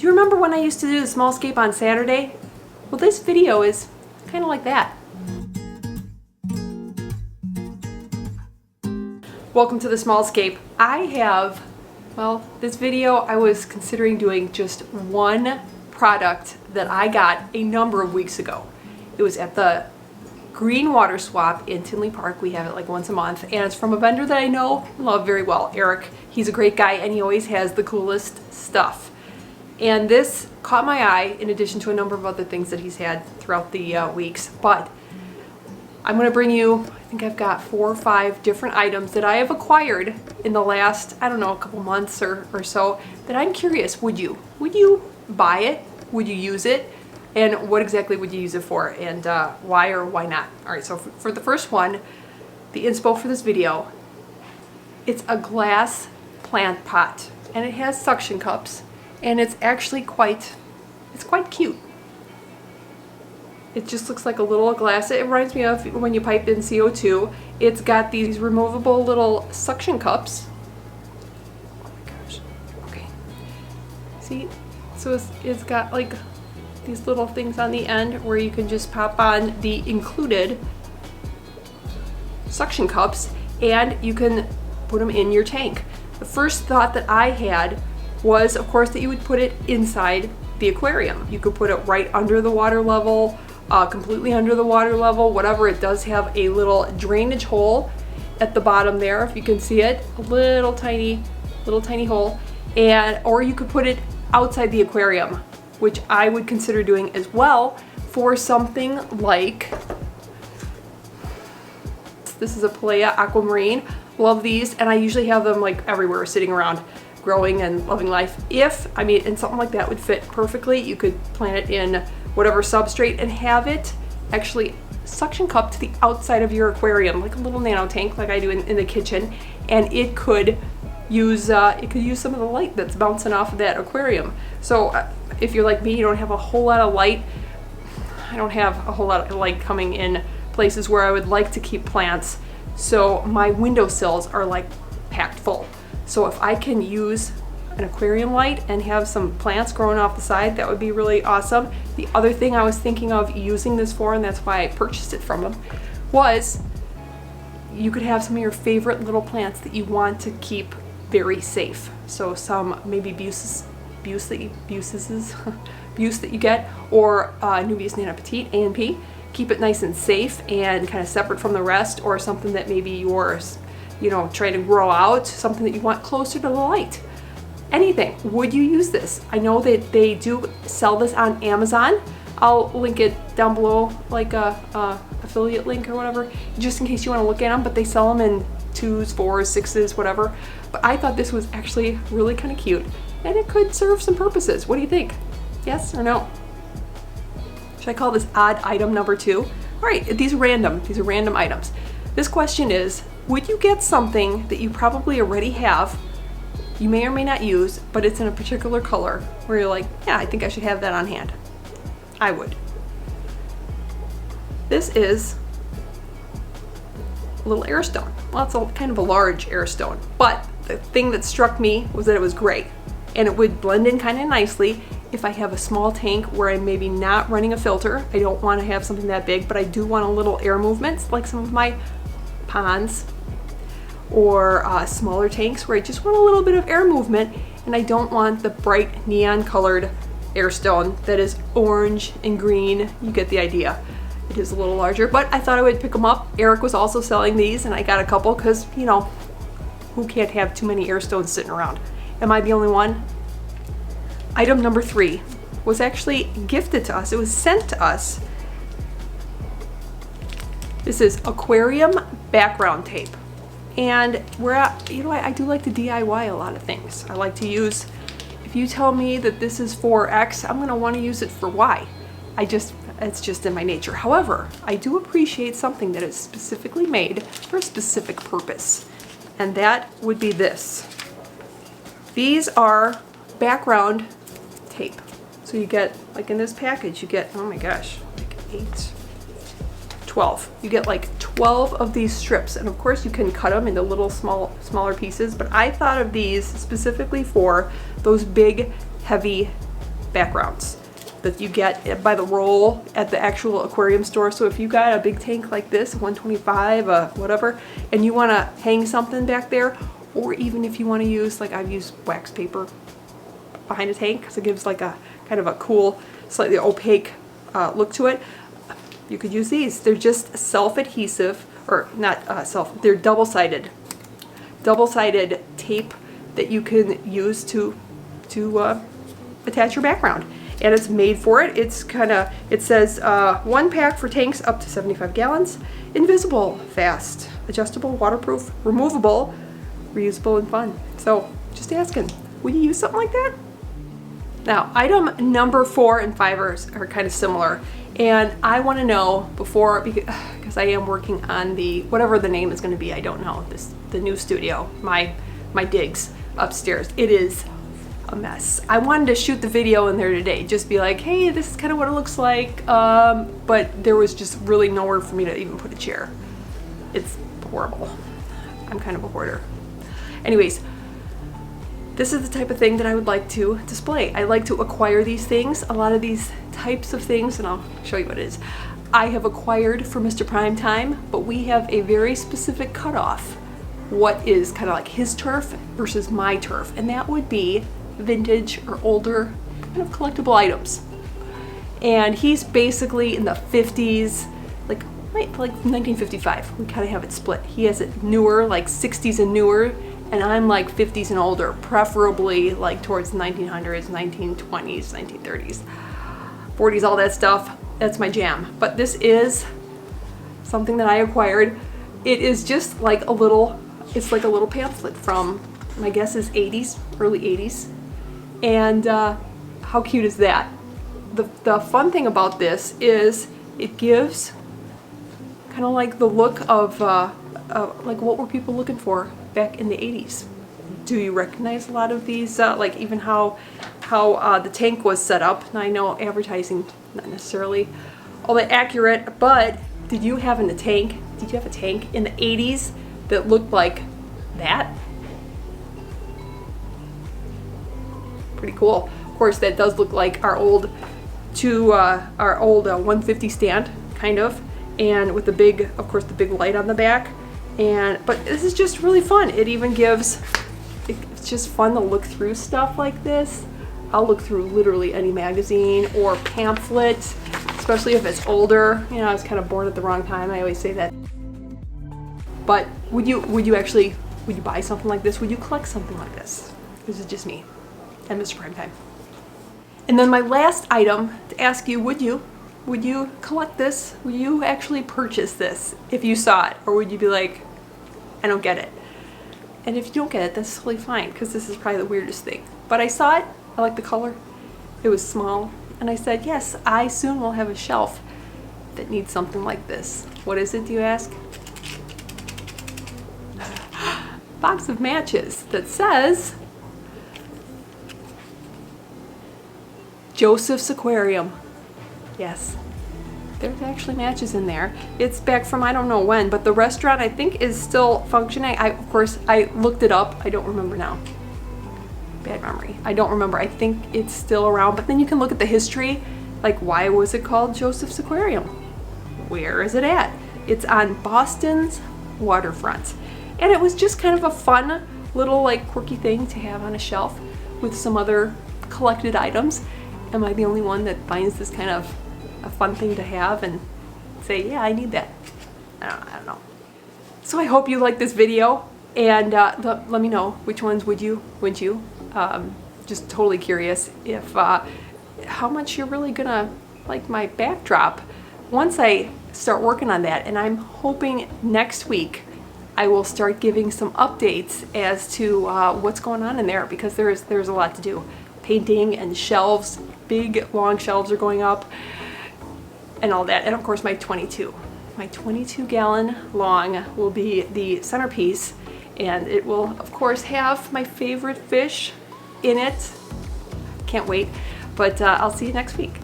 you remember when I used to do the smallscape on Saturday? Well, this video is kind of like that. Welcome to the smallscape. I have, well, this video I was considering doing just one product that I got a number of weeks ago. It was at the Green Water Swap in Tinley Park. We have it like once a month, and it's from a vendor that I know and love very well, Eric. He's a great guy and he always has the coolest stuff. And this caught my eye in addition to a number of other things that he's had throughout the weeks. But I'm going to bring you, I think I've got 4 or 5 different items that I have acquired in the last, I don't know, a couple months or so, that I'm curious, would you buy it? Would you use it? And what exactly would you use it for? And why or why not? Alright, so for the first one, the inspo for this video, it's a glass plant pot. And it has suction cups. And it's actually quite cute. It just looks like a little glass. It reminds me of when you pipe in CO2. It's got these removable little suction cups. Oh my gosh. Okay. See? So it's got like these little things on the end where you can just pop on the included suction cups and you can put them in your tank. The first thought that I had was, of course, that you would put it inside the aquarium. You could put it right under the water level, completely under the water level, whatever. It does have a little drainage hole at the bottom there, if you can see it, a little tiny hole, or you could put it outside the aquarium, which I would consider doing as well for something like, this is a Palea Aquamarine. Love these, and I usually have them like everywhere, sitting around, growing and loving life. And something like that would fit perfectly. You could plant it in whatever substrate and have it actually suction cup to the outside of your aquarium, like a little nano tank like I do in the kitchen, and it could use some of the light that's bouncing off of that aquarium. So if you're like me, you don't have a whole lot of light. I don't have a whole lot of light coming in places where I would like to keep plants, so my windowsills are like packed full. So if I can use an aquarium light and have some plants growing off the side, that would be really awesome. The other thing I was thinking of using this for, and that's why I purchased it from them, was you could have some of your favorite little plants that you want to keep very safe. So some maybe buce that you get, or Nubius Nana Petite, A&P. Keep it nice and safe and kind of separate from the rest, or something that maybe yours, try to grow out, something that you want closer to the light. Anything. Would you use this? I know that they do sell this on Amazon. I'll link it down below, like a affiliate link or whatever, just in case you want to look at them, but they sell them in 2s, 4s, 6s, whatever. But I thought this was actually really kind of cute, and it could serve some purposes. What do you think? Yes or no? Should I call this odd item number 2? All right, these are random items. This question is, would you get something that you probably already have, you may or may not use, but it's in a particular color where you're like, yeah, I think I should have that on hand? I would. This is a little Airstone. Well, it's kind of a large Airstone, but the thing that struck me was that it was gray, and it would blend in kind of nicely if I have a small tank where I'm maybe not running a filter. I don't want to have something that big, but I do want a little air movement, like some of my ponds, or smaller tanks where I just want a little bit of air movement, and I don't want the bright neon colored Airstone that is orange and green. You get the idea. It is a little larger, but I thought I would pick them up. Eric was also selling these, and I got a couple because, who can't have too many Airstones sitting around? Am I the only one? Item number 3 was actually gifted to us. It was sent to us. This is Aquarium background tape. And I do like to DIY a lot of things. I like to use, if you tell me that this is for X, I'm gonna wanna use it for Y. It's just in my nature. However, I do appreciate something that is specifically made for a specific purpose. And that would be this. These are background tape. So you get, like in this package, you get, oh my gosh, like 8, 12. You get like 12 of these strips, and of course you can cut them into little smaller pieces, but I thought of these specifically for those big, heavy backgrounds that you get by the roll at the actual aquarium store. So if you got a big tank like this, 125, whatever, and you want to hang something back there, or even if you want to use, like I've used wax paper behind a tank because it gives like a kind of a cool, slightly opaque look to it, you could use these. They're just self-adhesive, or not they're double-sided tape that you can use to attach your background. And it's made for it. It says 1 pack for tanks up to 75 gallons, invisible, fast, adjustable, waterproof, removable, reusable, and fun. So just asking, would you use something like that? Now, item number 4 and 5 are kind of similar. And I want to know before, because I am working on the, whatever the name is going to be, I don't know, the new studio, my digs upstairs. It is a mess. I wanted to shoot the video in there today, just be like, hey, this is kind of what it looks like, but there was just really nowhere for me to even put a chair. It's horrible. I'm kind of a hoarder. Anyways, this is the type of thing that I would like to display. I like to acquire these things. A lot of these types of things, and I'll show you what it is, I have acquired for Mr. Primetime, but we have a very specific cutoff. What is kind of like his turf versus my turf, and that would be vintage or older kind of collectible items. And he's basically in the 50s, like 1955. We kind of have it split. He has it newer, like 60s and newer, and I'm like 50s and older, preferably like towards 1900s, 1920s, 1930s, 40s, all that stuff. That's my jam. But this is something that I acquired. It is just like a little, it's like a little pamphlet from, my guess is 80s, early 80s. And how cute is that? The fun thing about this is it gives kind of like the look of like what were people looking for back in the 80s. Do you recognize a lot of these, like even how the tank was set up? Now I know advertising not necessarily all that accurate, but did you have a tank in the 80s that looked like that? Pretty cool. Of course, that does look like our old 150 stand, kind of, and with the big, of course, the big light on the back. But this is just really fun. It even gives, it's just fun to look through stuff like this. I'll look through literally any magazine or pamphlet, especially if it's older. You know, I was kind of born at the wrong time. I always say that. But would you buy something like this? Would you collect something like this? This is just me and Mr. Primetime. And then my last item to ask you, would you collect this? Would you actually purchase this if you saw it? Or would you be like, I don't get it? And if you don't get it, that's totally fine, because this is probably the weirdest thing. But I saw it, I like the color, it was small, and I said, yes, I soon will have a shelf that needs something like this. What is it, do you ask? Box of matches that says Joseph's Aquarium. Yes, there's actually matches in there. It's back from I don't know when, but the restaurant I think is still functioning. Of course, I looked it up. I don't remember now. Bad memory. I don't remember. I think it's still around, but then you can look at the history. Like, why was it called Joseph's Aquarium? Where is it at? It's on Boston's waterfront. And it was just kind of a fun little like quirky thing to have on a shelf with some other collected items. Am I the only one that finds this kind of a fun thing to have and say, yeah, I need that? I don't know. So I hope you like this video, and let me know which ones would you? Just totally curious if how much you're really gonna like my backdrop once I start working on that. And I'm hoping next week I will start giving some updates as to what's going on in there, because there's a lot to do. Painting and shelves, big long shelves are going up and all that. And of course my 22 gallon long will be the centerpiece, and it will of course have my favorite fish in it. Can't wait, but I'll see you next week.